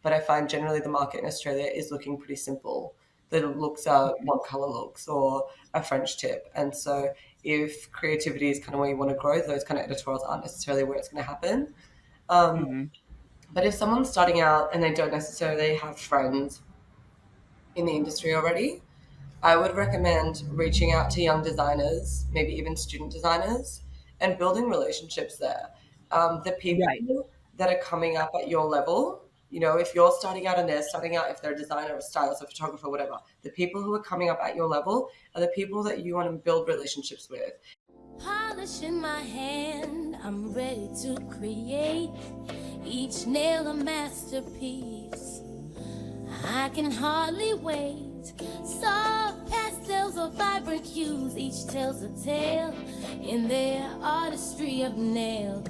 but I find generally the market in Australia is looking pretty simple. The looks are one color looks or a French tip. And so if creativity is kind of where you want to grow, those kind of editorials aren't necessarily where it's going to happen. Mm-hmm. But if someone's starting out and they don't necessarily have friends in the industry already, I would recommend reaching out to young designers, maybe even student designers, and building relationships there. The Right. people that are coming up at your level, if you're starting out and they're starting out, if they're a designer, a stylist, a photographer, whatever, the people who are coming up at your level are the people that you want to build relationships with. Polish in my hand, I'm ready to create each nail a masterpiece. I can hardly wait. Soft pastels or vibrant hues, each tells a tale in their artistry of nails.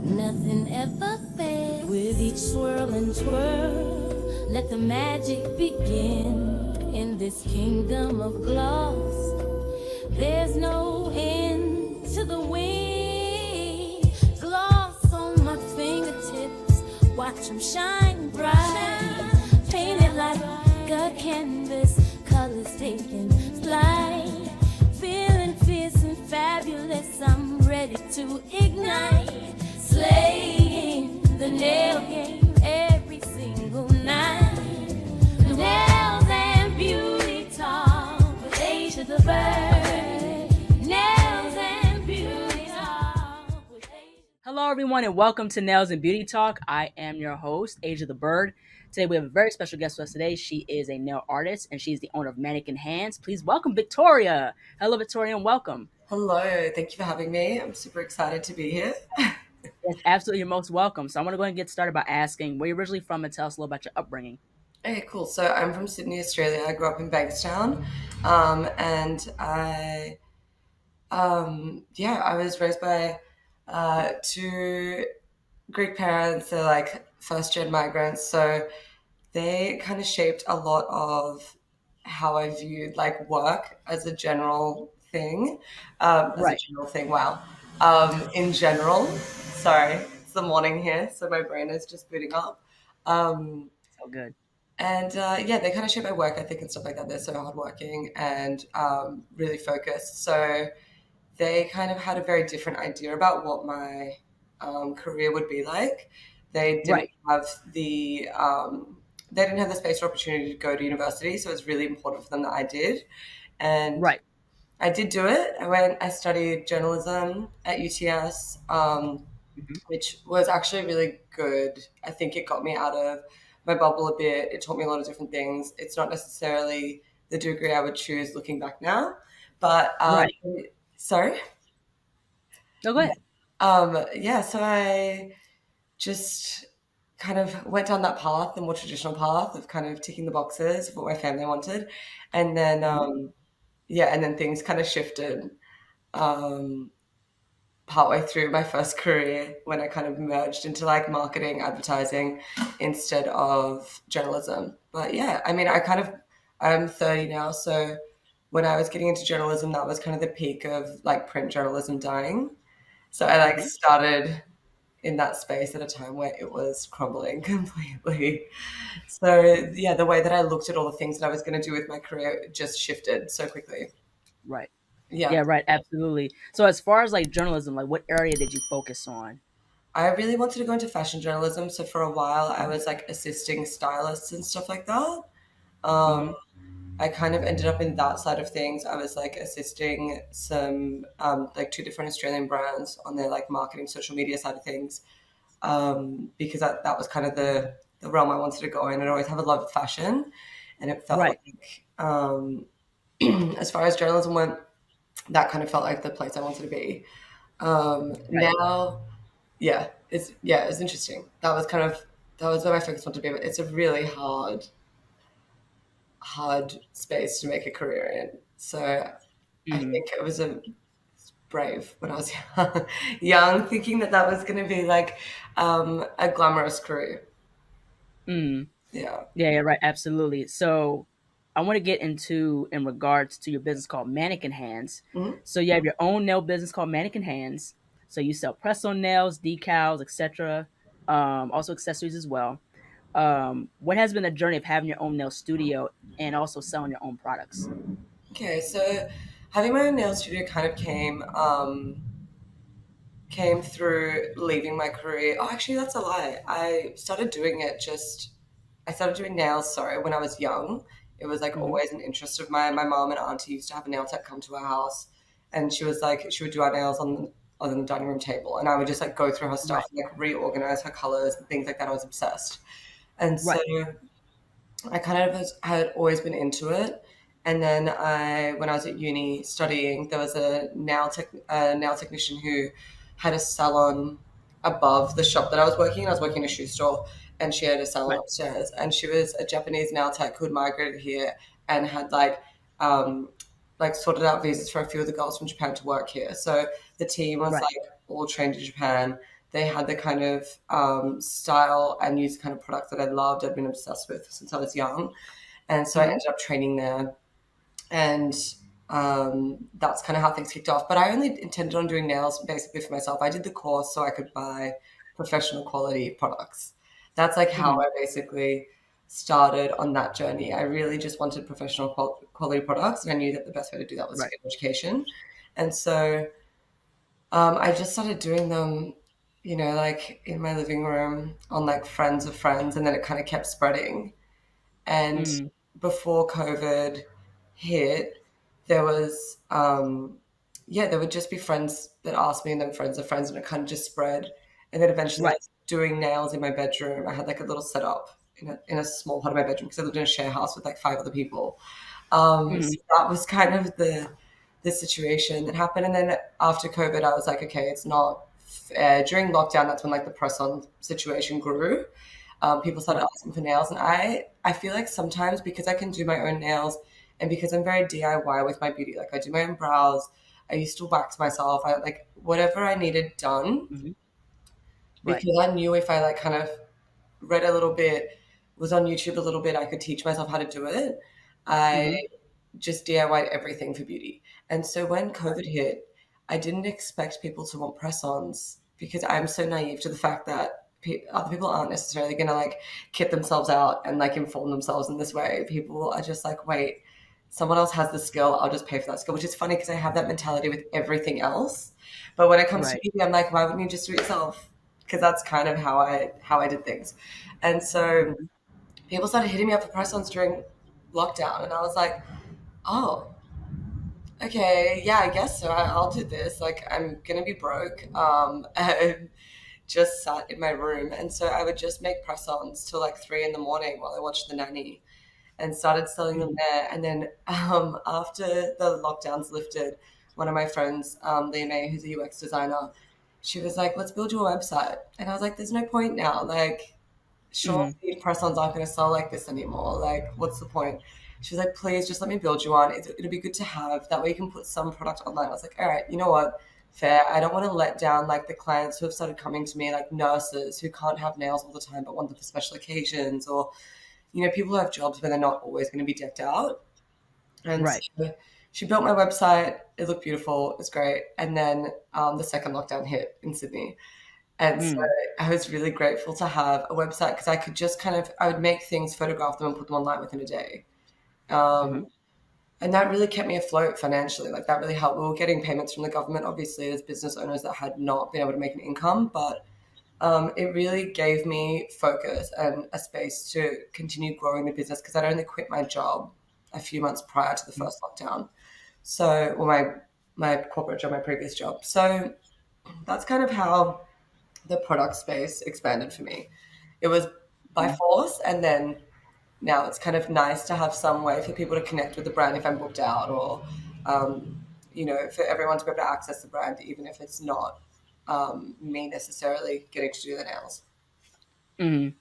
Nothing ever fails. With each swirl and twirl, let the magic begin. In this kingdom of gloss, there's no end to the wind. Gloss on my fingertips, watch them shine bright. Painted like a canvas, colors taking flight. Feeling fierce and fabulous, I'm ready to ignite. Slaying the nail game every single night. Nails and beauty talk with Asia the Bird. Nails and beauty talk with Asia. Hello, everyone, and welcome to Nails and Beauty Talk. I am your host, Asia the Bird. Today, we have a very special guest with us today. She is a nail artist, and she's the owner of Mannequin Hands. Please welcome Victoria. Hello, Victoria, and welcome. Hello, thank you for having me. I'm super excited to be here. Yes, absolutely, you're most welcome. So I want to go ahead and get started by asking, where you're originally from and tell us a little about your upbringing. Okay, cool. So I'm from Sydney, Australia. I grew up in Bankstown, and I was raised by two Greek parents. They're like first gen migrants, so they kind of shaped a lot of how I viewed like work as a general thing. Right. Wow. In general, sorry, it's the morning here, so my brain is just booting up. Um, So good. and they kind of shape my work ethic and stuff like that. They're so hardworking and really focused. So they kind of had a very different idea about what my career would be like. They didn't Right. have the space or opportunity to go to university, so it's really important for them that I did. And Right. I did do it. I studied journalism at UTS, Hmm. which was actually really good. I think it got me out of my bubble a bit. It taught me a lot of different things. It's not necessarily the degree I would choose looking back now, but Right. sorry. No, go ahead. So I just kind of went down that path, the more traditional path of kind of ticking the boxes of what my family wanted. And then, Mhm. and then things kind of shifted um, partway through my first career when I kind of merged into like marketing, advertising instead of journalism. But yeah, I mean, I'm 30 now. So when I was getting into journalism, that was kind of the peak of like print journalism dying. So I like Mhm. started in that space at a time where it was crumbling completely. So yeah, the way that I looked at all the things that I was going to do with my career just shifted so quickly. Right. Yeah. Yeah, right. Absolutely. So as far as like journalism, like what area did you focus on? I really wanted to go into fashion journalism. So for a while, I was like assisting stylists and stuff like that. Um, Hmm. I kind of ended up in that side of things. I was like assisting some like two different Australian brands on their like marketing social media side of things because that was kind of the realm I wanted to go in. I'd always have a love of fashion, and it felt Right. like as far as journalism went, that kind of felt like the place I wanted to be. Right. Now, it's interesting. That was where my focus wanted to be, but it's a really hard space to make a career in. So I Hmm. think it was a brave when I was young thinking that that was going to be like a glamorous career. Mm. Yeah. Yeah, yeah, right. Absolutely. So I want to get into in regards to your business called Mannequin Hands. Mhm. So you have your own nail business called Mannequin Hands. So you sell press on nails, decals, etc. Also accessories as well. What has been the journey of having your own nail studio and also selling your own products? Okay, so having my own nail studio kind of came through leaving my career. Oh, actually, that's a lie. I started doing nails, sorry, when I was young. It was like Mm-hmm. always an interest of mine. My mom and auntie used to have a nail tech come to our house, and she was like, she would do our nails on the dining room table, and I would just like go through her stuff, Right. and, like reorganize her colors and things like that. I was obsessed. And so Right. I kind of had always been into it. And then when I was at uni studying, there was a nail technician who had a salon above the shop that I was working in. I was working in a shoe store, and she had a salon Right. upstairs. And she was a Japanese nail tech who had migrated here and had um, like sorted out visas for a few of the girls from Japan to work here. So the team was Right. like all trained in Japan. They had the kind of style and use kind of products that I loved. I'd been obsessed with since I was young, and so I Mm-hmm. ended up training there, and that's kind of how things kicked off. But I only intended on doing nails basically for myself. I did the course so I could buy professional quality products. That's like how Mm-hmm. I basically started on that journey. I really just wanted professional quality products, and I knew that the best way to do that was to Right. get education. And so I just started doing them, like in my living room on like friends of friends, and then it kind of kept spreading. And Mm-hmm. before COVID hit, there was, yeah, there would just be friends that asked me, and then friends of friends, and it kind of just spread. And then eventually, I Right. was doing nails in my bedroom. I had like a little setup in a small part of my bedroom because I lived in a share house with like five other people. Mm-hmm. So that was kind of the situation that happened. And then after COVID, I was like, okay, it's not fair. During lockdown, that's when like the press on situation grew. People started Right. asking for nails, and I feel like sometimes because I can do my own nails and because I'm very DIY with my beauty, like I do my own brows, I used to wax myself, I like whatever I needed done Mm-hmm. Right. because I knew if I like kind of read a little bit, was on YouTube a little bit, I could teach myself how to do it. I Mm-hmm. just DIY'd everything for beauty. And so when COVID hit, I didn't expect people to want press-ons because I'm so naive to the fact that other people aren't necessarily going to like kit themselves out and like inform themselves in this way. People are just like, wait, someone else has the skill, I'll just pay for that skill, which is funny because I have that mentality with everything else. But when it comes to Right. beauty, I'm like, why wouldn't you just do it yourself? Because that's kind of how I did things. And so Mm-hmm. people started hitting me up for press-ons during lockdown, and I was like, oh, okay, yeah, I guess so. I'll do this. Like, I'm gonna be broke. I just sat in my room, and so I would just make press-ons till like 3 in the morning while I watched The Nanny, and started selling them Mm-hmm. there. And then after the lockdowns lifted, one of my friends, Leah May, who's a UX designer, she was like, "Let's build you a website," and I was like, "There's no point now. Like, surely Mm-hmm. press-ons aren't going to sell like this anymore. Like, what's the point?" She was like, "Please just let me build you one. It'll be good to have. That way you can put some product online." I was like, all right, you know what? Fair. I don't want to let down like the clients who have started coming to me, like nurses who can't have nails all the time but want them for special occasions, or people who have jobs where they're not always going to be decked out. And Right. so she built my website. It looked beautiful. It was great. And then the second lockdown hit in Sydney. And so Mm. I was really grateful to have a website because I could just I would make things, photograph them, and put them online within a day. Mm-hmm. Um, and that really kept me afloat financially. Like that really helped. We were getting payments from the government, obviously, as business owners that had not been able to make an income, but it really gave me focus and a space to continue growing the business because I'd only quit my job a few months prior to the first lockdown. So, or my corporate job, my previous job. So that's kind of how the product space expanded for me. It was by Mm-hmm. force, and then now it's kind of nice to have some way for people to connect with the brand if I'm booked out, or for everyone to be able to access the brand, even if it's not me necessarily getting to do the nails. Mm-hmm.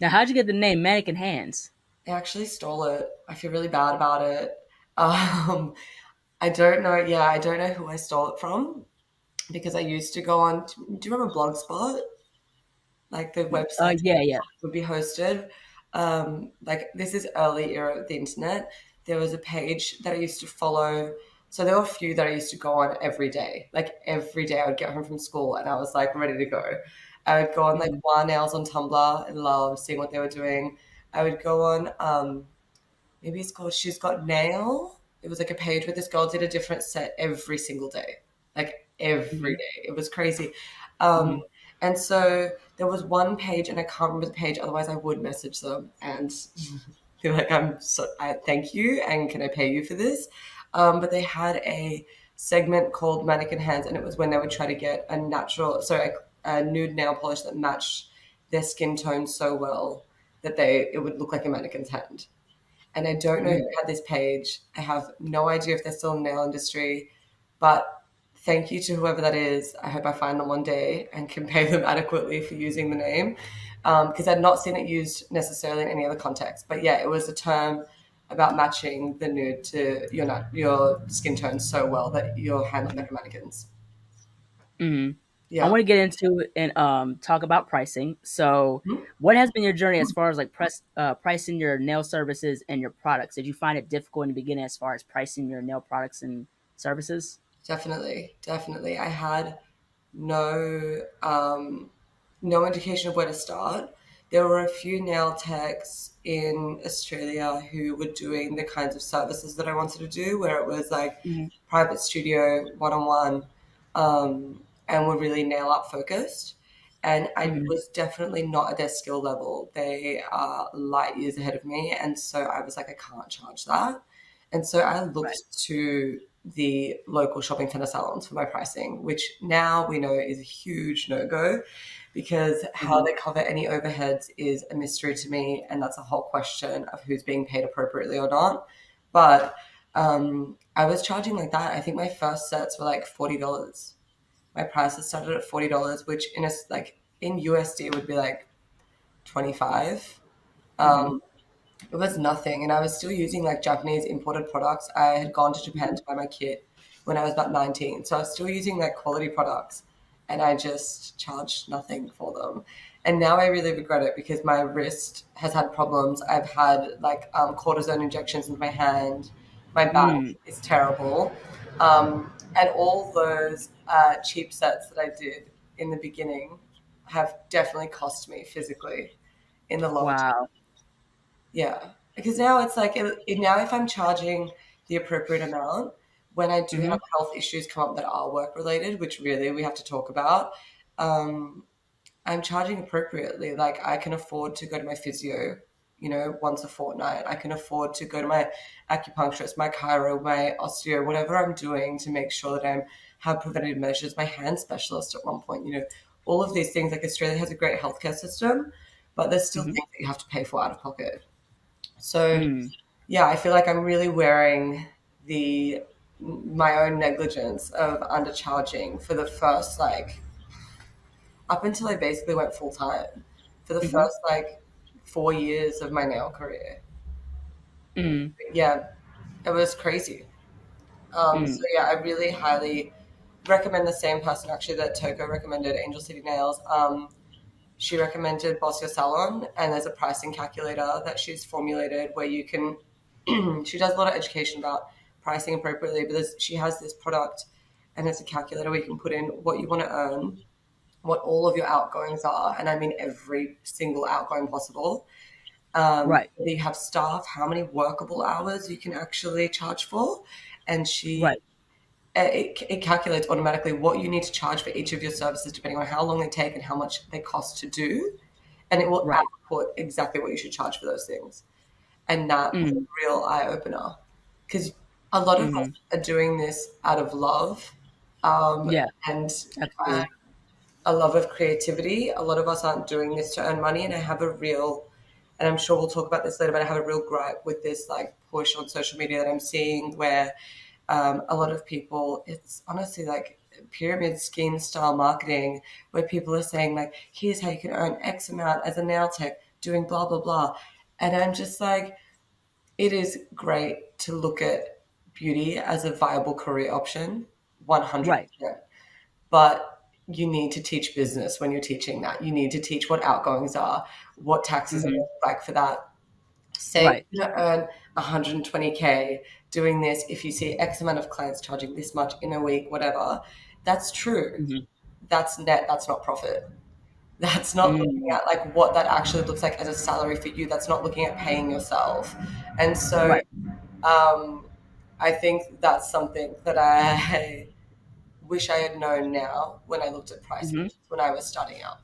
Now, how'd you get the name Mannequin Hands? I actually stole it. I feel really bad about it. Um, I don't know. Yeah, I don't know who I stole it from because I used to go on. Do you remember Blogspot? Like the website Yeah, yeah. would be hosted. Like this is early era of the internet. There was a page that I used to follow. So there were a few that I used to go on every day. Like every day I would get home from school and I was like ready to go. I would go on like Mhm. War Nails on Tumblr. I love seeing what they were doing. I would go on maybe it's called She's Got Nail. It was like a page where this girl did a different set every single day, like every Mhm. day. It was crazy. Um, Mhm. and so there was one page, and I can't remember the page. Otherwise, I would message them and be like, I thank you, and can I pay you for this?" But they had a segment called Mannequin Hands, and it was when they would try to get a natural, a nude nail polish that matched their skin tone so well that it would look like a mannequin's hand. And I don't know who Mhm. had this page. I have no idea if they're still in the nail industry, but thank you to whoever that is. I hope I find them one day and can pay them adequately for using the name, because I'd not seen it used necessarily in any other context. But yeah, it was a term about matching the nude to your skin tone so well that your hand looked like a mannequin's. Mhm. I Yeah. want to get into it and talk about pricing. So, Mhm. what has been your journey as far as like pricing your nail services and your products? Did you find it difficult in the beginning as far as pricing your nail products and services? Definitely, definitely. I had no no indication of where to start. There were a few nail techs in Australia who were doing the kinds of services that I wanted to do, where it was like Mhm. private studio, one on and were really nail art focused. And I Mhm. was definitely not at their skill level. They are light years ahead of me. And so I was like, I can't charge that. And so I Right. looked to the local shopping center salons for my pricing, which now we know is a huge no go because how Mhm. they cover any overheads is a mystery to me. And that's a whole question of who's being paid appropriately or not. But I was charging like that. I think my first sets were like $40. My prices started at $40, which in USD would be like 25. Mhm. Um, it was nothing, and I was still using like Japanese imported products. I had gone to Japan Mhm. to buy my kit when I was about 19, so I was still using like quality products, and I just charged nothing for them. And now I really regret it because my wrist has had problems. I've had like cortisone injections in my hand. My back Mm. is terrible, and all those cheap sets that I did in the beginning have definitely cost me physically in the long term. Wow. Yeah, because now it's like now if I'm charging the appropriate amount, when I do have Mhm. health issues come up that are work related, which really we have to talk about, um, I'm charging appropriately. Like I can afford to go to my physio, once a fortnight. I can afford to go to my acupuncturist, my chiro, my osteo, whatever I'm doing to make sure that I have preventative measures. My hand specialist at one point, all of these things. Like Australia has a great healthcare system, but there's still Mhm. things that you have to pay for out of pocket. So Mm. yeah, I feel like I'm really wearing the my own negligence of undercharging for the first like up until I basically went full time for the Mhm. first like 4 years of my nail career. Mm. Yeah, it was crazy. So Mm. yeah, I really highly recommend the same person actually that Toko recommended, Angel City Nails. She recommended Boss Your Salon, and there's a pricing calculator that she's formulated where you can. She does a lot of education about pricing appropriately, but she has this product, and it's a calculator where you can put in what you want to earn, what all of your outgoings are, and I mean every single outgoing possible. Right. Whether you have staff, how many workable hours you can actually charge for, and Right. it calculates automatically what you need to charge for each of your services depending on how long they take and how much they cost to do, and it will Right. output exactly what you should charge for those things. And that was a Mm. real eye opener because a lot of us Mhm. are doing this out of love, um, Yeah. and uh, Absolutely. a love of creativity. A lot of us aren't doing this to earn money, and I have a real, and I'm sure we'll talk about this later, but I have a real gripe with this like push on social media that I'm seeing where a lot of people, it's honestly like pyramid scheme style marketing where people are saying like, here's how you can earn X amount as a nail tech doing blah, blah, blah. And I'm just like, it is great to look at beauty as a viable career option, Right. 100%. But you need to teach business when you're teaching that. You need to teach what outgoings are, what taxes are Mhm. like for that. Say Right. you're going to earn 120K doing this. If you see X amount of clients charging this much in a week, whatever, that's true. Mhm. That's net, that's not profit. That's not looking Mm. at like what that actually looks like as a salary for you. That's not looking at paying yourself. And so Right. um, I think that's something that I wish I had known now when I looked at price Mhm. points when I was starting out.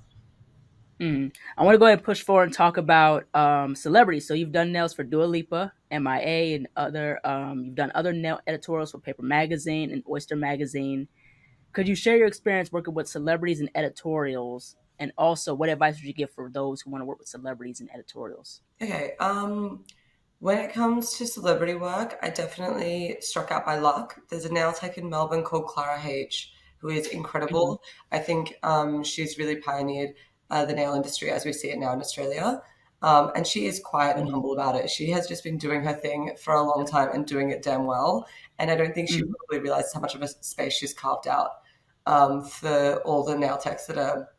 Mm. I want to go ahead and push forward and talk about celebrities. So you've done nails for Dua Lipa, MIA, and other. You've done other nail editorials for Paper Magazine and Oyster Magazine. Could you share your experience working with celebrities and editorials, and also what advice would you give for those who want to work with celebrities and editorials? Okay. When it comes to celebrity work, I definitely struck out by luck. There's a nail tech in Melbourne called Clara H, who is Hmm. incredible. I think she's really pioneered the nail industry as we see it now in Australia. And she is quiet and Hmm. humble about it. She has just been doing her thing for a long time and doing it damn well. And I don't think she Hmm. probably realizes how much of a space she's carved out for all the nail techs that are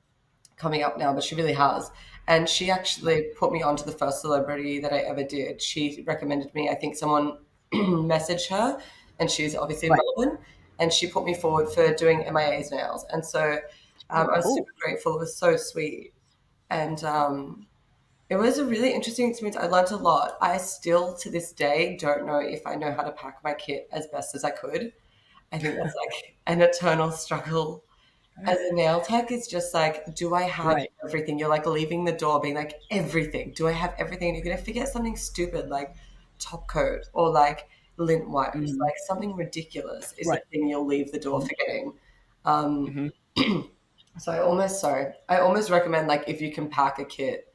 coming up now, but she really has. And she actually put me onto the first celebrity that I ever did. She recommended me. I think someone messaged her, and she's obviously in Right. Melbourne, and she put me forward for doing MIA's nails. And so Oh, I was cool. super grateful. It was so sweet. And it was a really interesting experience. I learned a lot. I still, to this day, don't know if I know how to pack my kit as best as I could. I think that's like an eternal struggle as a nail tech. It's just like, do I have Right. everything? You're like leaving the door being like, everything. Do I have everything? And you're going to forget something stupid like top coat or like lint wipes. Hmm. Like something ridiculous is the Right. thing you'll leave the door forgetting. Um, Hmm. so I almost recommend like if you can pack a kit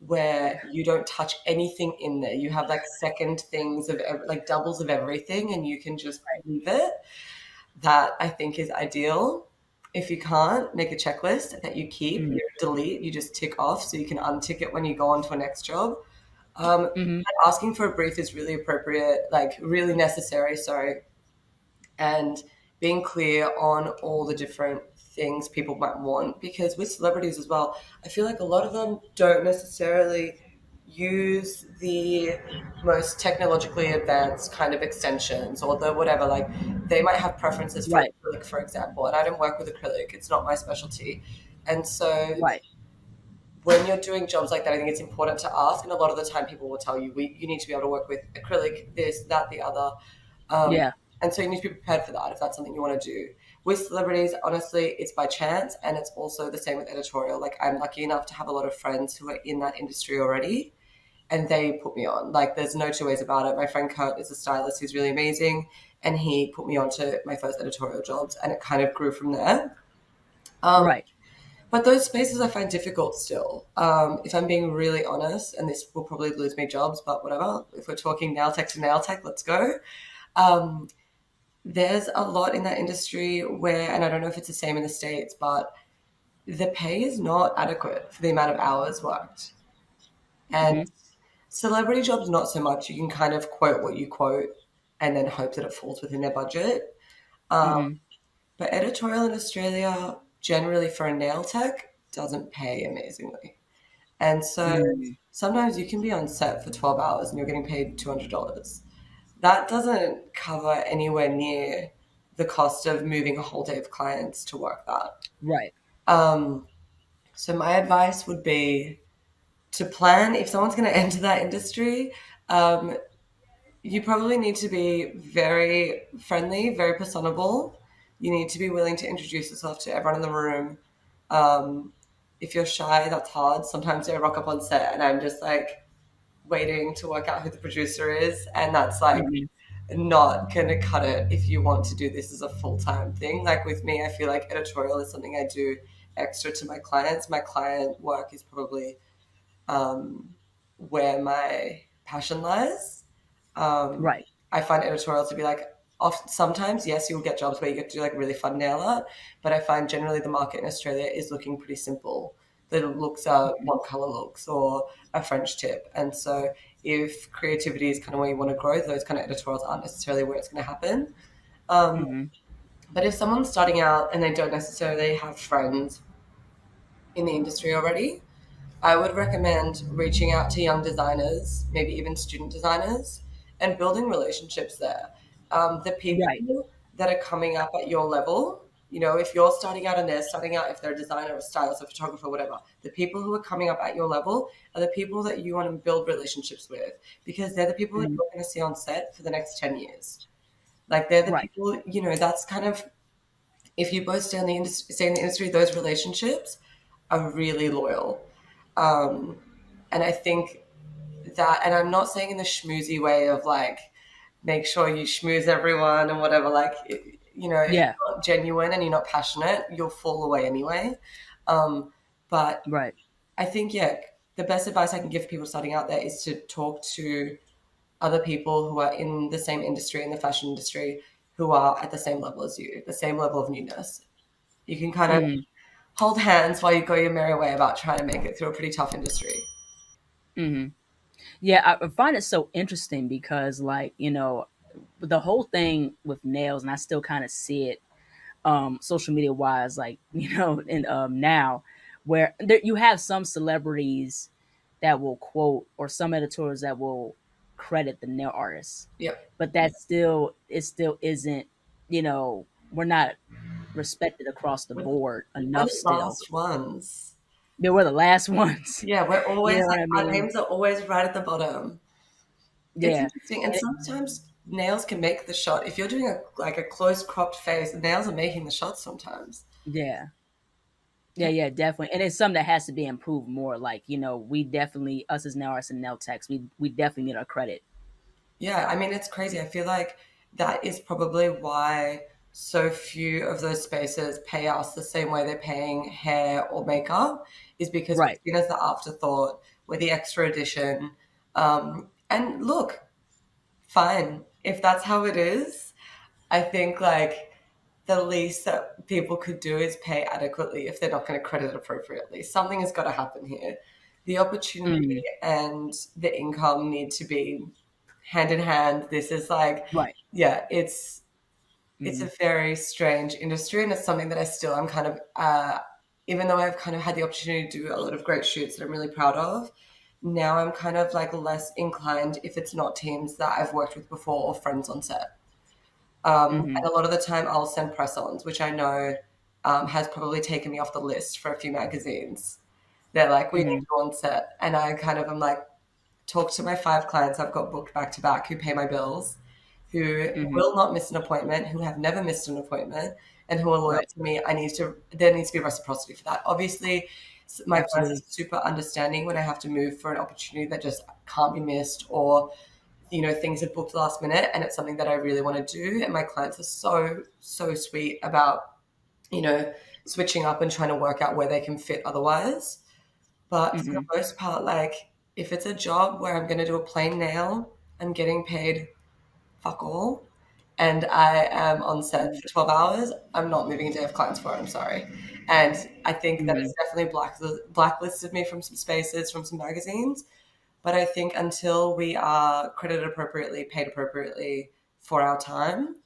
where you don't touch anything in there, you have like second things of like doubles of everything and you can just Right. leave it. That I think is ideal. If you can't, make a checklist that you keep, Hmm. you delete, you just tick off so you can untick it when you go on to a next job. Um, Hmm. Asking for a brief is really appropriate, like really necessary, sorry, and being clear on all the different things people might want. Because with celebrities as well, I feel like a lot of them don't necessarily use the most technologically advanced kind of extensions or the whatever. Like they might have preferences for Right. acrylic, for example, and I don't work with acrylic, it's not my specialty. And so Right. when you're doing jobs like that, I think it's important to ask. And a lot of the time, people will tell you, you need to be able to work with acrylic, this, that, the other. Um, Yeah. and so you need to be prepared for that if that's something you want to do. With celebrities, honestly, it's by chance. And it's also the same with editorial. Like, I'm lucky enough to have a lot of friends who are in that industry already, and they put me on. Like, there's no two ways about it. My friend Kurt is a stylist, he's really amazing. And he put me on to my first editorial jobs, and it kind of grew from there. Um, Right. but those spaces I find difficult still. If I'm being really honest, and this will probably lose me jobs, but whatever. If we're talking nail tech to nail tech, let's go. Um, there's a lot in that industry where, and I don't know if it's the same in the States, but the pay is not adequate for the amount of hours worked. And Hmm. celebrity jobs, not so much. You can kind of quote what you quote and then hope that it falls within their budget. Um, Hmm. but editorial in Australia, generally for a nail tech, doesn't pay amazingly. And so Hmm. sometimes you can be on set for 12 hours and you're getting paid $200. That doesn't cover anywhere near the cost of moving a whole day of clients to work that. Right. Um, so my advice would be to plan if someone's going to enter that industry. Um, you probably need to be very friendly, very personable. You need to be willing to introduce yourself to everyone in the room. Um, if you're shy, that's hard. Sometimes I rock up on set and I'm just like waiting to work out who the producer is, and that's like Hmm. not gonna cut it if you want to do this as a full-time thing. Like with me, I feel like editorial is something I do extra to my clients. My client work is probably where my passion lies. Um, Right. I find editorial to be like, sometimes, yes, you'll get jobs where you get to do like really fun nail art, but I find generally the market in Australia is looking pretty simple. The looks are one color looks or a French tip. And so if creativity is kind of where you want to grow, those kind of editorials aren't necessarily where it's going to happen. Um, Hmm. but if someone's starting out and they don't necessarily have friends in the industry already, I would recommend reaching out to young designers, maybe even student designers, and building relationships there. The Right. people that are coming up at your level, if you're starting out and they're starting out, if they're a designer, a stylist, a photographer, whatever, the people who are coming up at your level are the people that you want to build relationships with, because they're the people that Mhm. you're going to see on set for the next 10 years. Like they're the Right. people, that's kind of, if you both stay in the industry, those relationships are really loyal. Um, and I think that, and I'm not saying in the schmoozy way of like, make sure you schmooze everyone and whatever. Like, if Yeah. you're not genuine and you're not passionate, you'll fall away anyway. But Right. I think, yeah, the best advice I can give people starting out there is to talk to other people who are in the same industry, in the fashion industry, who are at the same level as you, the same level of newness. You can kind of Mhm. hold hands while you go your merry way about trying to make it through a pretty tough industry. Mhm. Yeah, I find it so interesting because, like, the whole thing with nails, and I still kind of see it, social media wise, like, and now, where you have some celebrities that will quote, or some editorials that will credit the nail artists, Yep. but it still isn't, we're not respected across the We're board we're enough the still. last ones. They were the last ones. Yeah, we're You always know what like, I our mean? names are always right at the bottom. It's Yeah. interesting, and sometimes nails can make the shot. If you're doing a close cropped face, nails are making the shot sometimes. Yeah. Yeah, yeah, definitely. And it's something that has to be improved more. Like, we definitely, us as nail artists and nail techs, we definitely need our credit. Yeah, I mean, it's crazy. I feel like that is probably why so few of those spaces pay us the same way they're paying hair or makeup, is because we're Right. seen as the afterthought, we're the extra addition. And look, fine. If that's how it is, I think like the least that people could do is pay adequately if they're not going to credit appropriately. Something has got to happen here. The opportunity Mm, and the income need to be hand in hand. This is like, right. yeah, it's Mm, a very strange industry, and it's something that I still am kind of, even though I've kind of had the opportunity to do a lot of great shoots that I'm really proud of. Now I'm kind of like less inclined if it's not teams that I've worked with before or friends on set. And mm-hmm. a lot of the time I'll send press-ons, which I know has probably taken me off the list for a few magazines. They're like, we need Mm-hmm. you on set. And I kind of am like, talk to my 5 clients I've got booked back to back who pay my bills, who Mm-hmm. will not miss an appointment, who have never missed an appointment, and who are loyal Right. to me. There needs to be reciprocity for that. Obviously, my clients are Absolutely. super understanding when I have to move for an opportunity that just can't be missed, or things are booked last minute and it's something that I really want to do. And my clients are so sweet about, you know, switching up and trying to work out where they can fit otherwise. But for the Mm-hmm. most part, like if it's a job where I'm going to do a plain nail, I'm getting paid fuck all, and I am on set for 12 hours, I'm not moving a day of clients for it. I'm sorry. And I think that Mm-hmm. it's definitely blacklisted me from some spaces, from some magazines. But I think until we are credited appropriately, paid appropriately for our time,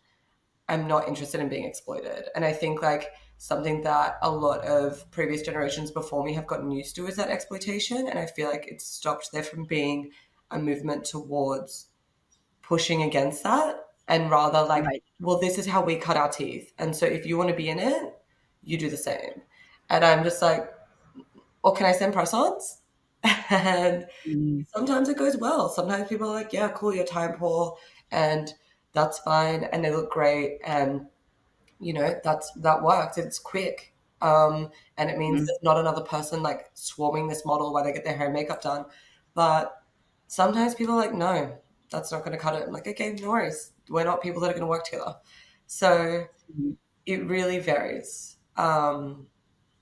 I'm not interested in being exploited. And I think like something that a lot of previous generations before me have gotten used to is that exploitation. And I feel like it's stopped there from being a movement towards pushing against that, and rather like, Right. well, this is how we cut our teeth. And so if you want to be in it, you do the same. And I'm just like, or can I send press ons? And Mm-hmm. sometimes it goes well. Sometimes people are like, yeah, cool, you're time poor, and that's fine, and they look great, and that works. It's quick, and it means Mm-hmm. there's not another person like swarming this model while they get their hair and makeup done. But sometimes people are like, no, that's not going to cut it. I'm like, okay, no worries. We're not people that are going to work together. So it really varies.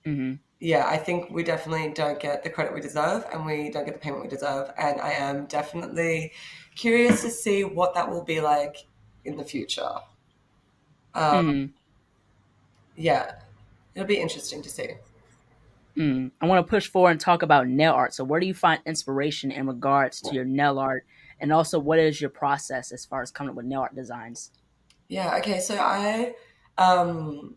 Mm-hmm. Yeah, I think we definitely don't get the credit we deserve, and we don't get the payment we deserve. And I am definitely curious to see what that will be like in the future. Um, Mm-hmm. yeah, it'll be interesting to see. I want to push forward and talk about nail art. So, where do you find inspiration in regards to your nail art, and also what is your process as far as coming up with nail art designs? Yeah, okay, so um,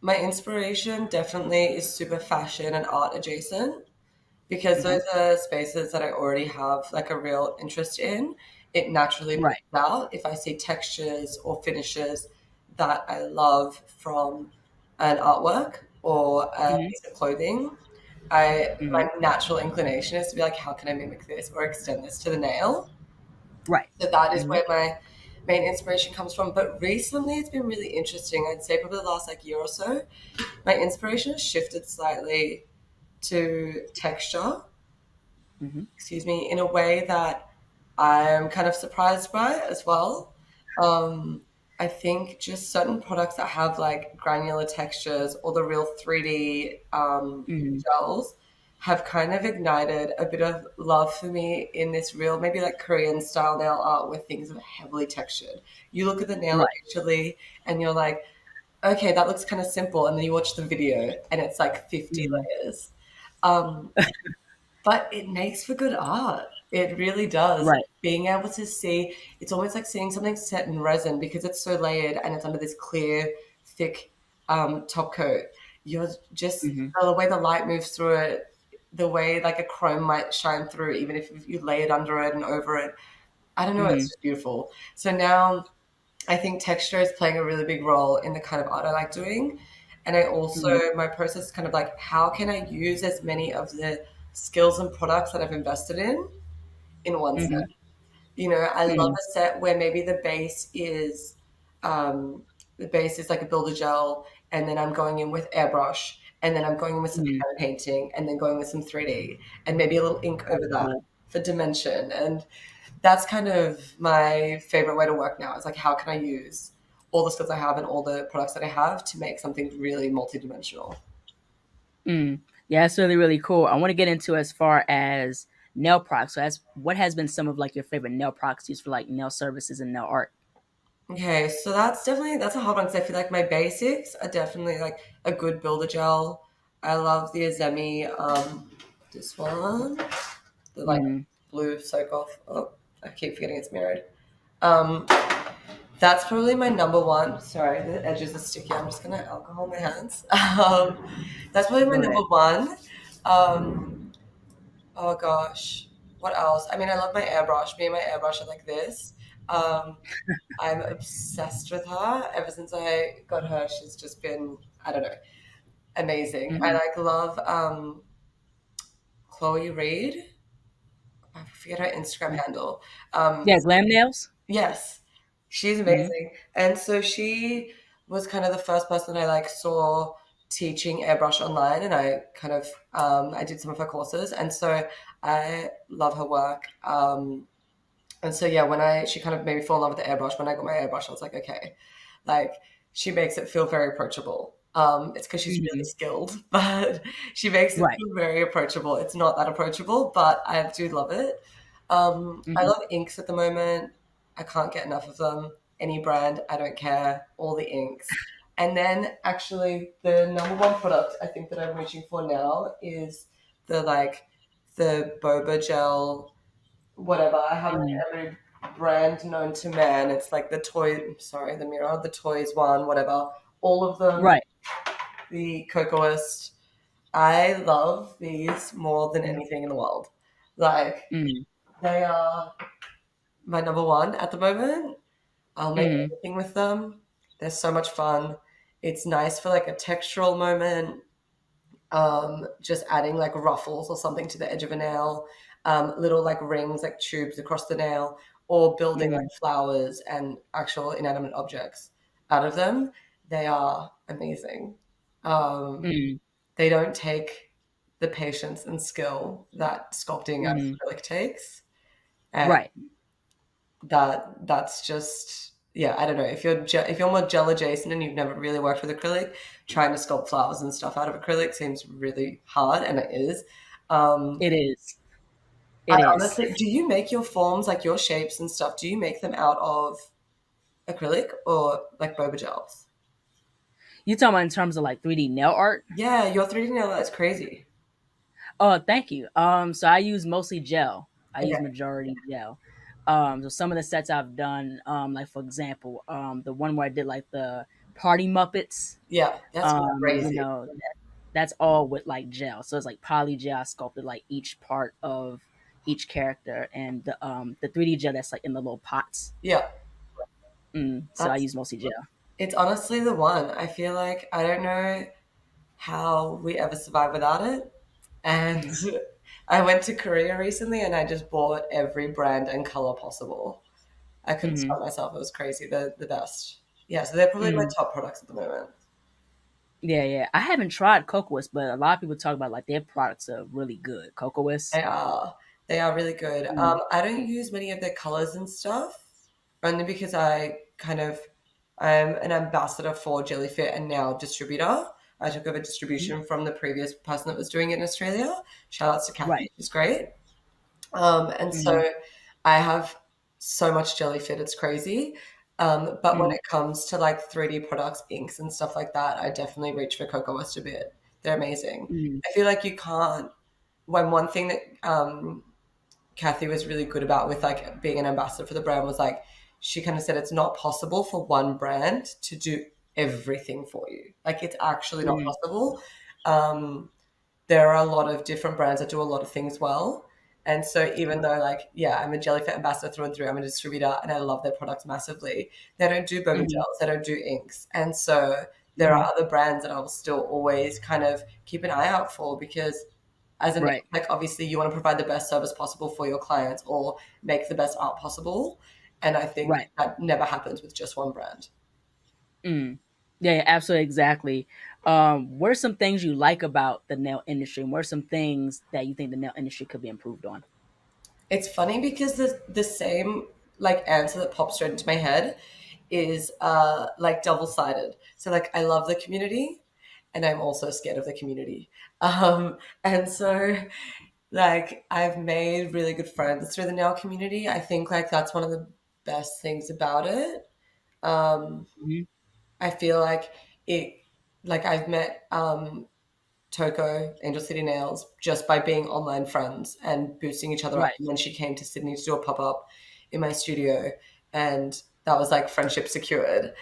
my inspiration definitely is super fashion and art adjacent, because Mm-hmm. those are spaces that I already have like a real interest in. It naturally Right. pops out if I see textures or finishes that I love from an artwork or a Mhm. piece of clothing, my Mhm. natural inclination is to be like, how can I mimic this or extend this to the nail? Right. So that is Mhm. where my main inspiration comes from. But recently, it's been really interesting. I'd say probably the last like year or so, my inspiration has shifted slightly to texture, Mhm. excuse me, in a way that I'm kind of surprised by as well. Um, I think just certain products that have like granular textures or the real 3D Mhm. gels have kind of ignited a bit of love for me in this real, maybe like Korean style nail art where things are heavily textured. You look at the nail Right. initially and you're like, okay, that looks kind of simple. And then you watch the video and it's like 50 Mhm. layers. Um, but it makes for good art. It really does. Right. Being able to see, it's almost like seeing something set in resin because it's so layered and it's under this clear, thick top coat. You're just, Mhm. the way the light moves through it, the way like a chrome might shine through, even if you lay it under it and over it. I don't know, it's Mhm. just beautiful. So now I think texture is playing a really big role in the kind of art I like doing. And I also, Mhm. my process is kind of like, how can I use as many of the skills and products that I've invested in one set? Mhm. You know, I love Mhm. a set where maybe um, the base is like a builder gel, and then I'm going in with airbrush, and then I'm going in with some Mhm. hand painting, and then going with some 3D, and maybe a little ink That's over that cool. for dimension. And that's kind of my favorite way to work now. Is like, how can I use all the skills I have and all the products that I have to make something really multidimensional? Mm. Yeah, that's really, really cool. I want to get into as far as nail products. So, as what has been some of like your favorite nail products used for like nail services and nail art? Okay, so that's a hard one because I feel like my basics are definitely like a good builder gel. I love the Azemi, this one, the like Mm. blue soak off. Oh, I keep forgetting it's mirrored. Um, that's probably my number one. Sorry, the edges are sticky. I'm just gonna alcohol my hands. That's probably my Go number ahead. one. Um, oh gosh, what else? I mean, I love my airbrush. Me and my airbrush are like this. Um, I'm obsessed with her. Ever since I got her, she's just been, I don't know, amazing. I Mhm. like love Chloe Reed. I forget her Instagram Mm. handle. Yeah, glam nails. Yes, she's Mhm. amazing. And so she was kind of the first person I like saw teaching airbrush online, and I kind of I did some of her courses, and so I love her work. And so yeah, when I she kind of made me fall in love with the airbrush. When I got my airbrush, I was like, okay, like she makes it feel very approachable. It's because she's really Mhm. skilled, but she makes it Right. feel very approachable. It's not that approachable, but I do love it. I Mhm. love inks at the moment. I can't get enough of them. Any brand, I don't care. All the inks. And then actually the number one product I think that I'm reaching for now is the like the boba gel whatever. I have like Mhm. every brand known to man. It's like the toy, sorry, the mirror, the toys one, whatever. All of them, Right. the Cocoist. I love these more than Mhm. anything in the world. Like, Mhm. they are my number one at the moment. I'll make Mhm. anything with them. They're so much fun. It's nice for like a textural moment. Just adding like ruffles or something to the edge of a nail, little like rings, like tubes across the nail, or building like Mhm. flowers and actual inanimate objects out of them. They are amazing. Um, Mhm. they don't take the patience and skill that sculpting Mhm. acrylic takes, and Right. that's just yeah. I don't know if if you're more gel adjacent and you've never really worked with acrylic, trying to sculpt flowers and stuff out of acrylic seems really hard, and it is. Um, It is. I It is. honestly, do you make your forms like your shapes and stuff? Do you make them out of acrylic or like boba gels? You talking about in terms of like 3D nail art? Yeah, your 3D nail art is crazy. Oh, thank you. So I use mostly gel. I use Okay, majority gel. So some of the sets I've done, like for example, the one where I did like the party Muppets, yeah, that's you crazy. know, that's all with like gel. So it's like poly gel. I sculpted like each part of each character, and the 3D gel that's like in the little pots. Yeah, So I that's use mostly gel. It's honestly the one. I feel like I don't know how we ever survive without it. And Mm-hmm. I went to Korea recently and I just bought every brand and color possible. I couldn't Mm-hmm. stop myself. It was crazy. They're the best. Yeah, so they're probably my Mm. top products at the moment. Yeah, yeah. I haven't tried Cocoas, but a lot of people talk about like their products are really good. Cocoas. They are. They are really good. Mm. I don't use many of their colors and stuff, only because I'm an ambassador for Jellyfit and now distributor. I took over Mhm. distribution from the previous person that was doing it in Australia. Shout outs to Kathy, Right. she's great. And Mm-hmm. so I have so much Jellyfit, it's crazy. But when Mm-hmm. it comes to like 3D products, inks and stuff like that, I definitely reach for Cocoa West a bit. They're amazing. Mm-hmm. I feel like you can't when one thing that Kathy was really good about with like being an ambassador for the brand was like she kind of said it's not possible for one brand to do everything for you. Like it's actually not Mm-hmm. possible. Um, there are a lot of different brands that do a lot of things well. And so even though like, yeah, I'm a Jellyfit ambassador through and through, I'm a distributor and I love their products massively. They don't do Burger Mm-hmm. Gels, they don't do inks. And so there Mm-hmm. are other brands that I will still always kind of keep an eye out for because as a Right. like obviously you want to provide the best service possible for your clients or make the best art possible. And I think Right. that never happens with just one brand. Mm. Yeah, yeah, absolutely, exactly. What are some things you like about the nail industry? And what are some things that you think the nail industry could be improved on? It's funny because the same like answer that pops straight into my head is like double sided. So like I love the community, and I'm also scared of the community. And so like I've made really good friends through the nail community. I think like that's one of the best things about it. Um, Hmm. I feel like it like I've met Toko, Angel City Nails, just by being online friends and boosting each other up. Right. And then she came to Sydney to do a pop up in my studio, and that was like friendship secured.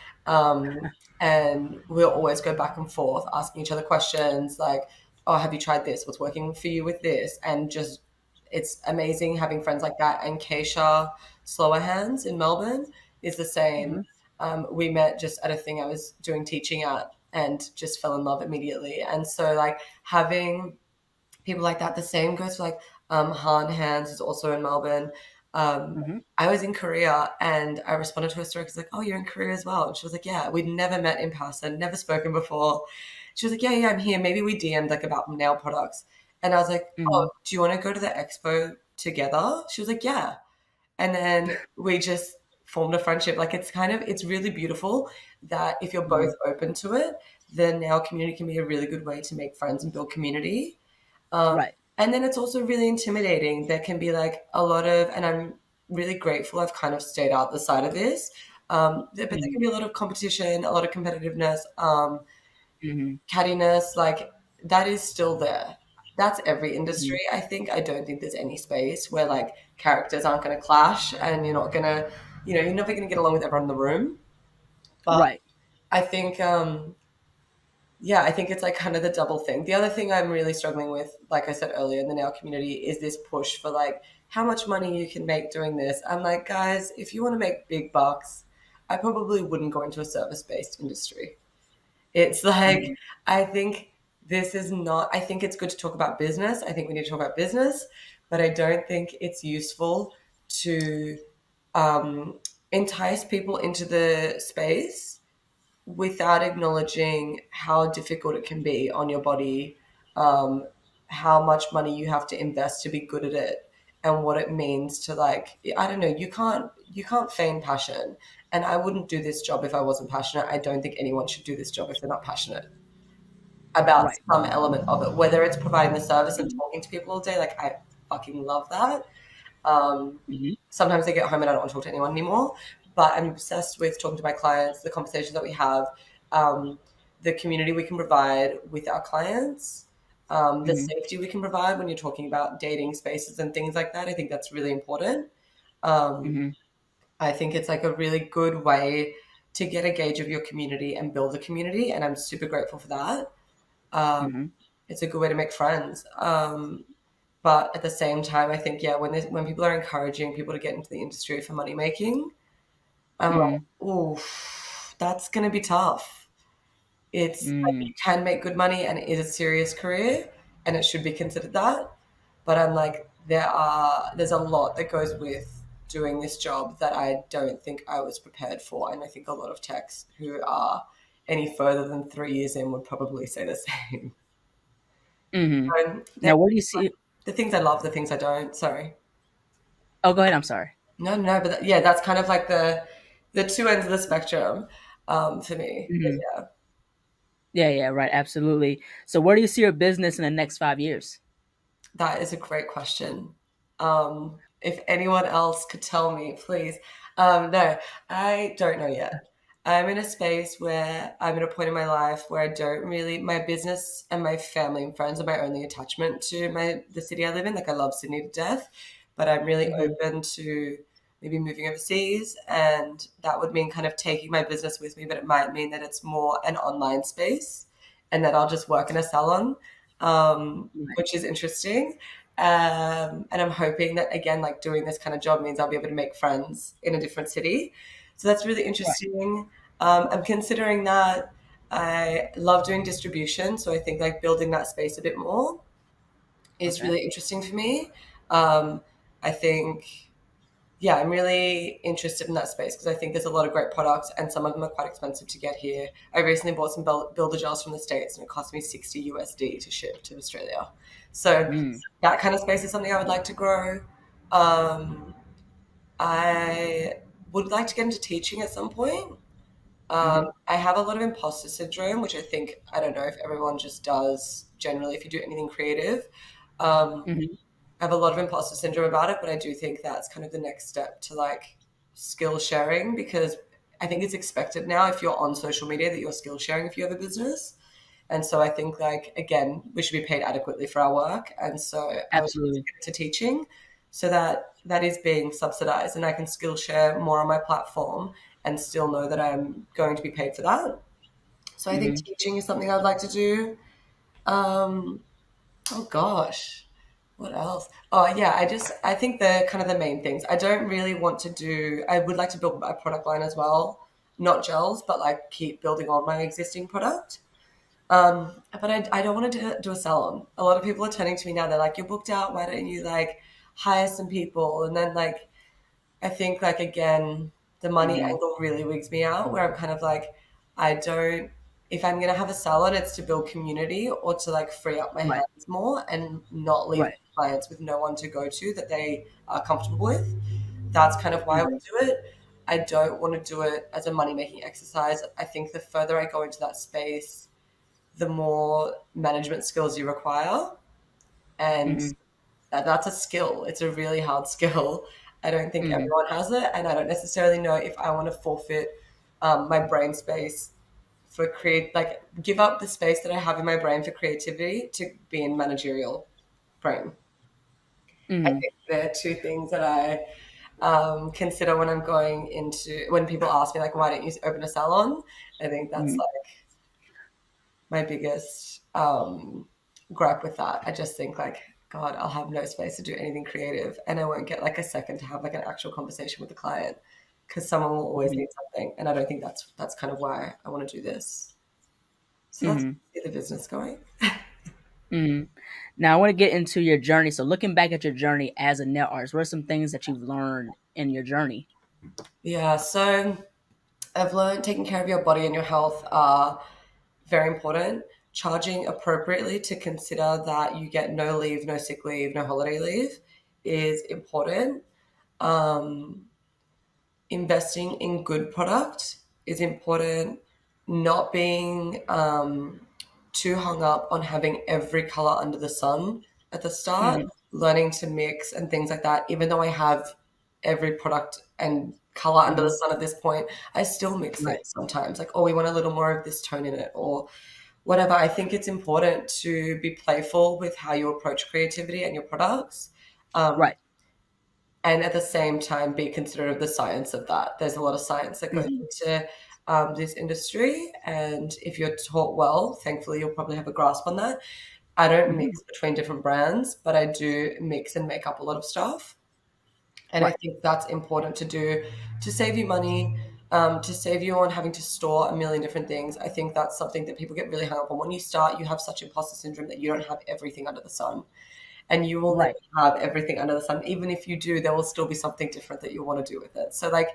And we'll always go back and forth, asking each other questions like, "Oh, have you tried this? What's working for you with this?" And just it's amazing having friends like that. And Keisha Slower Hands in Melbourne is the same. Hmm. We met just at a thing I was doing teaching at and just fell in love immediately. And so like having people like that, the same goes for like Han Hands is also in Melbourne. Um, Hmm. I was in Korea and I responded to her story because like, oh, you're in Korea as well. And she was like, yeah, we'd never met in person, never spoken before. She was like, yeah, yeah, I'm here. Maybe we DM'd like about nail products. And I was like, oh, Hmm. do you want to go to the expo together? She was like, yeah. And then we just formed a friendship. Like it's really beautiful that if you're both Hmm. open to it, the nail community can be a really good way to make friends and build community. Um, Right. and then it's also really intimidating. There can be like a lot of, and I'm really grateful I've kind of stayed out the side of this. But there can Hmm. be a lot of competition, a lot of competitiveness, Hmm. cattiness. Like that is still there. That's every Hmm. industry. I think. I don't think there's any space where like characters aren't going to clash, and you're not gonna, you're never going to get along with everyone in the room. But Right. I think yeah, I think it's like kind of the double thing. The other thing I'm really struggling with, like I said earlier in the nail community, is this push for like how much money you can make doing this. I'm like, guys, if you want to make big bucks, I probably wouldn't go into a service based industry. It's like, Hmm. I think this is not, I think it's good to talk about business. I think we need to talk about business, but I don't think it's useful to um, entice people into the space without acknowledging how difficult it can be on your body, um, how much money you have to invest to be good at it, and what it means to like I don't know. You can't feign passion, and I wouldn't do this job if I wasn't passionate. I don't think anyone should do this job if they're not passionate about Right. some element of it, whether it's providing the service and Hmm. talking to people all day. Like I fucking love that. Um, Hmm. Sometimes I get home and I don't want to talk to anyone anymore, but I'm obsessed with talking to my clients, the conversations that we have, um, the community we can provide with our clients, the Hmm. safety we can provide when you're talking about dating spaces and things like that. I think that's really important. Um, Hmm. I think it's like a really good way to get a gauge of your community and build a community, and I'm super grateful for that. Um, Hmm. it's a good way to make friends. But at the same time, I think yeah, when people are encouraging people to get into the industry for money making, I'm like, Hmm. ooh, that's going to be tough. It's like Mm. you can make good money and it is a serious career and it should be considered that. But I'm like, there's a lot that goes with doing this job that I don't think I was prepared for. And I think a lot of techs who are any further than 3 years in would probably say the same. Hmm. They're Now, where do you see? the things I love, the things I don't. Sorry. Oh, go ahead. I'm sorry. No, no, but yeah, that's kind of like the two ends of the spectrum for me. But Hmm. yeah. Yeah, yeah, right. Absolutely. So, where do you see your business in the next 5 years? That is a great question. If anyone else could tell me, please. No, I don't know yet. I'm in a space where I'm at a point in my life where I don't really, my business and my family and friends are my only attachment to the city I live in. Like I love Sydney to death, but I'm really Hmm. open to maybe moving overseas, and that would mean kind of taking my business with me, but it might mean that it's more an online space and that I'll just work in a salon, Right. which is interesting. And I'm hoping that again, like doing this kind of job means I'll be able to make friends in a different city. So that's really Right. interesting. I'm considering that. I love doing distribution, so I think like building that space a bit more is Okay. really interesting for me. Um, I think, yeah, I'm really interested in that space because I think there's a lot of great products and some of them are quite expensive to get here. I recently bought some builder gels from the States and it cost me 60 USD to ship to Australia. So Mm. that kind of space is something I would like to grow. Um, I would like to get into teaching at some point. Hmm. I have a lot of imposter syndrome, which I think, I don't know if everyone just does generally if you do anything creative. Um, Hmm. I have a lot of imposter syndrome about it, but I do think that's kind of the next step to like skill sharing because I think it's expected now if you're on social media that you're skill sharing if you have a business. And so I think like again, we should be paid adequately for our work. And so I would like to Absolutely. get into teaching so that that is being subsidized and I can skill share more on my platform and still know that I'm going to be paid for that. So I think Hmm. teaching is something I'd like to do. Um, Oh gosh. What else? Oh yeah, I think they're kind of the main things. I don't really want to do I would like to build a product line as well. Not gels, but like keep building on my existing product. But I don't want to do a salon. A lot of people are turning to me now. They're like, "You're booked out. Why don't you like hire some people?" And then like I think like again, the money Hmm. angle really wigs me out where I'm kind of like, I don't if I'm gonna have a salon, it's to build community or to like free up my Right. hands more and not leave Right. clients with no one to go to that they are comfortable with. That's kind of why I Hmm. would do it. I don't want to do it as a money making exercise. I think the further I go into that space, the more management skills you require. And Hmm. that's a skill. It's a really hard skill. I don't think Hmm. everyone has it, and I don't necessarily know if I want to forfeit my brain space for create like give up the space that I have in my brain for creativity to be in managerial brain. I Hmm. think they're two things that I consider when I'm going into when people ask me like, why don't you open a salon? I think that's Hmm. like my biggest gripe with that. I just think like, God, I'll have no space to do anything creative, and I won't get like a second to have like an actual conversation with the client because someone will always Hmm. need something, and I don't think that's kind of why I want to do this. So that's Hmm. the business going. Hmm. Now, I want to get into your journey. So, looking back at your journey as a nail artist, what are some things that you've learned in your journey? Yeah, so I've learned taking care of your body and your health are very important. Charging appropriately to consider that you get no leave, no sick leave, no holiday leave is important. Um, Investing in good product is important. Not being too hung up on having every color under the sun at the start, Hmm. learning to mix and things like that. Even though I have every product and color under the Hmm. sun at this point, I still mix Right. things sometimes. Like, oh, we want a little more of this tone in it, or whatever. I think it's important to be playful with how you approach creativity and your products. Um, Right. and at the same time be considerate of the science of that. There's a lot of science that goes Hmm. into this industry, and if you're taught well, thankfully you'll probably have a grasp on that. I don't Hmm. mix between different brands, but I do mix and make up a lot of stuff, and I Right. think that's important to do to save you money. to save you on having to store a million different things. I think that's something that people get really hung up on. When you start, you have such imposter syndrome that you don't have everything under the sun. And you will never Right. have everything under the sun. Even if you do, there will still be something different that you want to do with it. So, like,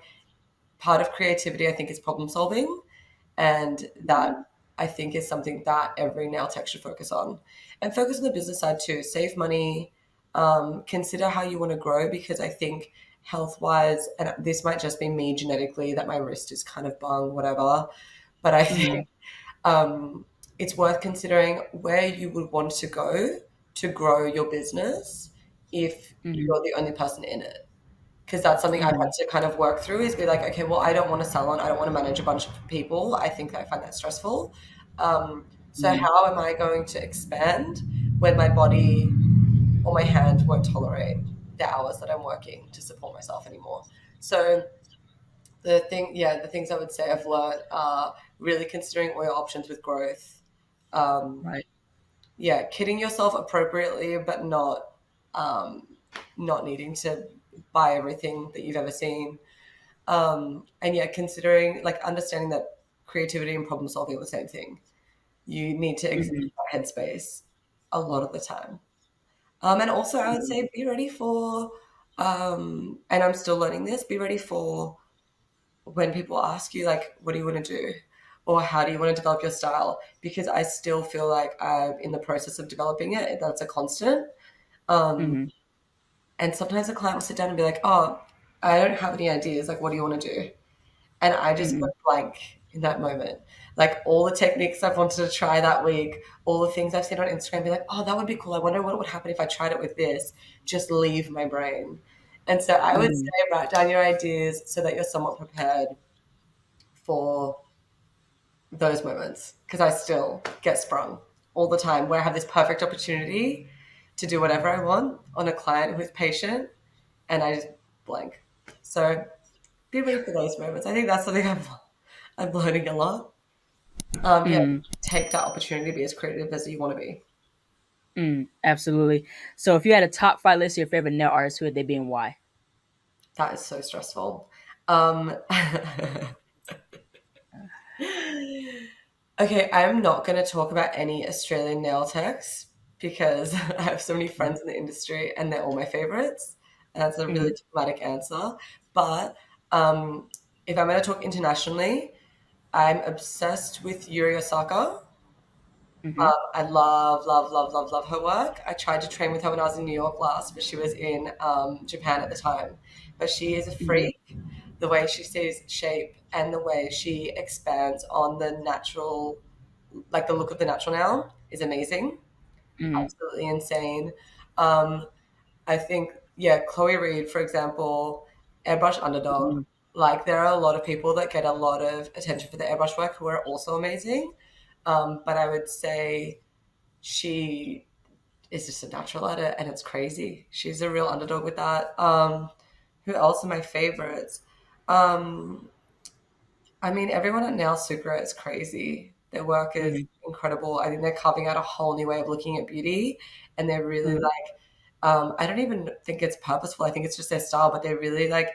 part of creativity, I think, is problem solving. And that Mhm. I think is something that every nail tech should focus on. And focus on the business side too. Save money, consider how you want to grow, because I think health wise, and this might just be me genetically that my wrist is kind of bung, whatever, but I Mhm. think it's worth considering where you would want to go to grow your business if Mhm. you're the only person in it. Because that's something I've had Mhm. to kind of work through, is be like, okay, well, I don't want to sell on, I don't want to manage a bunch of people. I think I find that stressful. So Mhm. how am I going to expand when my body or my hand won't tolerate the hours that I'm working to support myself anymore? So the things I would say I've learned are really considering all your options with growth. Um, Right. yeah, kidding yourself appropriately, but um, not needing to buy everything that you've ever seen. And yeah, considering, like, understanding that creativity and problem solving are the same thing. You need to exist Mhm. in that headspace a lot of the time. And also, I would Mhm. say be ready for, and I'm still learning this, be ready for when people ask you, like, what do you want to do? Or how do you want to develop your style? Because I still feel like I'm in the process of developing it. That's a constant. Um, Mhm. and sometimes a client will sit down and be like, oh, I don't have any ideas. Like, what do you want to do? And I just Mhm. went blank in that moment. Like, all the techniques I've wanted to try that week, all the things I've seen on Instagram, be like, oh, that would be cool. I wonder what would happen if I tried it with this. Just leave my brain. And so I would say Mhm. write down your ideas so that you're somewhat prepared for those moments. Because I still get sprung all the time where I have this perfect opportunity to do whatever I want on a client who's patient, and I just blank. So be ready for those moments. I think that's something I'm learning a lot. Yeah, Mhm. take that opportunity to be as creative as you want to be. Absolutely. So, if you had a top five list of your favorite nail artists, who would they be and why? That is so stressful. Um, okay, I'm not going to talk about any Australian nail techs because I have so many friends in the industry and they're all my favorites. And that's a really Mhm. diplomatic answer. But um, if I'm going to talk internationally, I'm obsessed with Yuri Osaka. Mhm. I love, love, love, love, love her work. I tried to train with her when I was in New York last, but she was in Japan at the time. But she is a Mhm. freak. The way she sees shape and the way she expands on the natural, like the look of the natural nail, is amazing. Mhm. Absolutely insane. Um, I think, yeah, Chloe Reed, for example, airbrush underdog. Mhm. Like, there are a lot of people that get a lot of attention for the airbrush work who are also amazing. But I would say she is just a natural at it, and it's crazy. She's a real underdog with that. Who else are my favorites? Um, I mean, everyone at Nail Sucre is crazy. Their work is Mhm. incredible. I think they're carving out a whole new way of looking at beauty, and they're really Mhm. like, I don't even think it's purposeful. I think it's just their style, but they're really like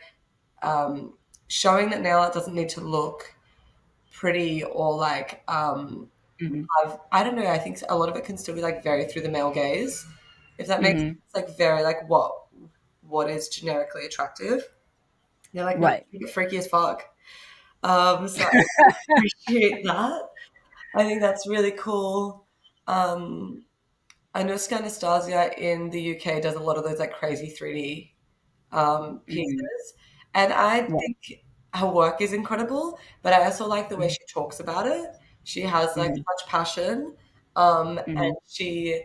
um, showing that nail art doesn't need to look pretty or like Mhm. I don't know. I think a lot of it can still be like very through the male gaze, if that makes sense. Mhm. Like, very like what is generically attractive. They're like, no, Right. keep it freaky as fuck. So I appreciate that. I think that's really cool. Um, I know Scanastasia in the UK does a lot of those like crazy 3D Mhm. pieces, and I Right. think her work is incredible. But I also like the way Mhm. she talks about it. She has like Mhm. such passion, and Mhm. she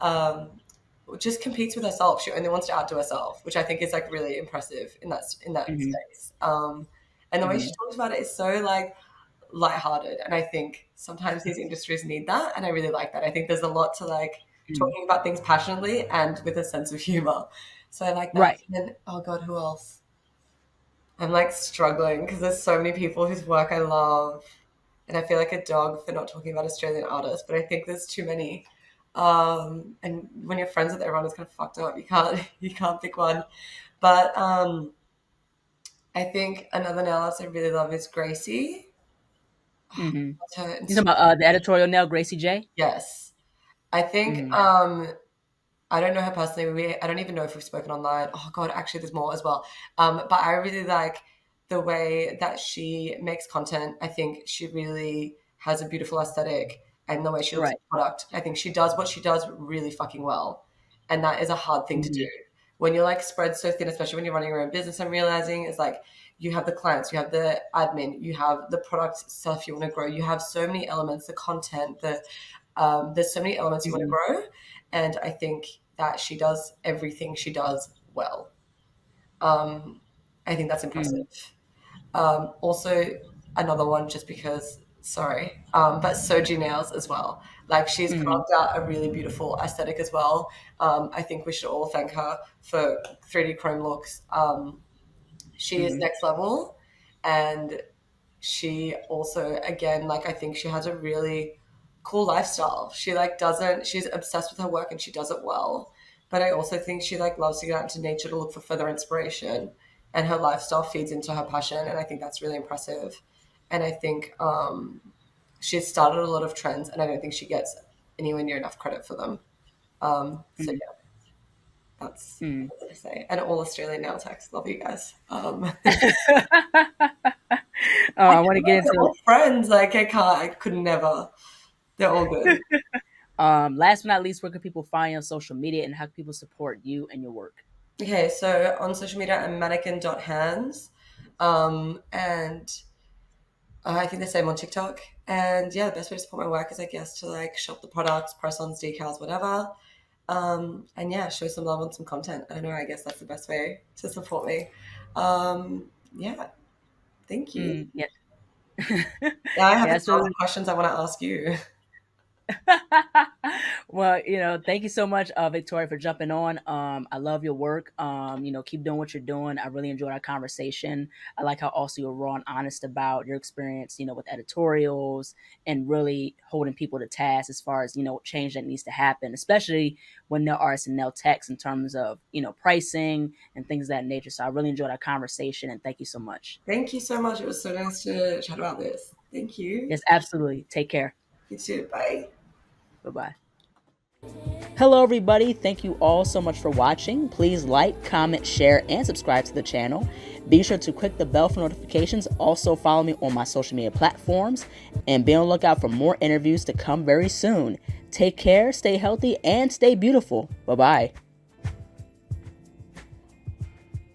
um, just competes with herself. She only wants to outdo herself, which I think is like really impressive in that Mhm. space. And the way she Mhm. talks about it is so like lighthearted, and I think sometimes these industries need that, and I really like that. I think there's a lot to like Mhm. talking about things passionately and with a sense of humor. So I like that. Right. And then, oh God, who else? I'm like struggling because there's so many people whose work I love, and I feel like a dog for not talking about Australian artists, but I think there's too many. And when you're friends with everyone, it's kind of fucked up. You can't you can't pick one. But I think another nail artist I really love is Gracie. Mm-hmm. What's her You talking Instagram? about the editorial nail, Gracie J? Yes. I think Mm-hmm. I don't know her personally. I don't even know if we've spoken online. Oh God, actually, there's more as well. But I really like the way that she makes content. I think she really has a beautiful aesthetic, and the way she looks at Right. the product. I think she does what she does really fucking well, and that is a hard thing to do. Mm-hmm. When you're like spread so thin, especially when you're running your own business, I'm realizing is like you have the clients, you have the admin, you have the product stuff you want to grow. You have so many elements, the content, there's so many elements you want to Mm-hmm. grow, and I think that she does everything she does well. Um, I think that's impressive. Mm-hmm. Also, another one, just because, sorry, but Soji Nails as well. Like she's Mm-hmm. carved out a really beautiful aesthetic as well. I think we should all thank her for 3D Chrome looks. She is Mm-hmm. next level, and she also, again, like I think she has a really cool lifestyle. She like doesn't she's obsessed with her work and she does it well, but I also think she like loves to get out into nature to look for further inspiration, and her lifestyle feeds into her passion, and I think that's really impressive. And I think she's started a lot of trends, and I don't think she gets anywhere near enough credit for them. So yeah, that's Mm-hmm. what I say. And all Australian nail techs, love you guys. I want to get They're into all friends. Like I could never. They're all good. last but not least, where can people find you on social media and how can people support you and your work? Okay, so on social media, I'm mannequin.hands. And I think the same on TikTok. And yeah, the best way to support my work is, I guess, to like shop the products, press-ons, decals, whatever. And yeah, show some love on some content. I don't know. I guess that's the best way to support me. Yeah, thank you. Yeah. Now I have Yeah, a that's really thousand questions I want to ask you. well, thank you so much, Victoria, for jumping on. I love your work. Keep doing what you're doing. I really enjoyed our conversation. I like how also you're raw and honest about your experience, with editorials and really holding people to task as far as, change that needs to happen, especially when nail artists and nail techs in terms of, pricing and things of that nature. So I really enjoyed our conversation and thank you so much. Thank you so much. It was so nice to chat about this. Thank you. Yes, absolutely. Take care. You too. Bye. Bye bye. Hello, everybody. Thank you all so much for watching. Please like, comment, share, and subscribe to the channel. Be sure to click the bell for notifications. Also, follow me on my social media platforms and be on the lookout for more interviews to come very soon. Take care, stay healthy, and stay beautiful. Bye bye.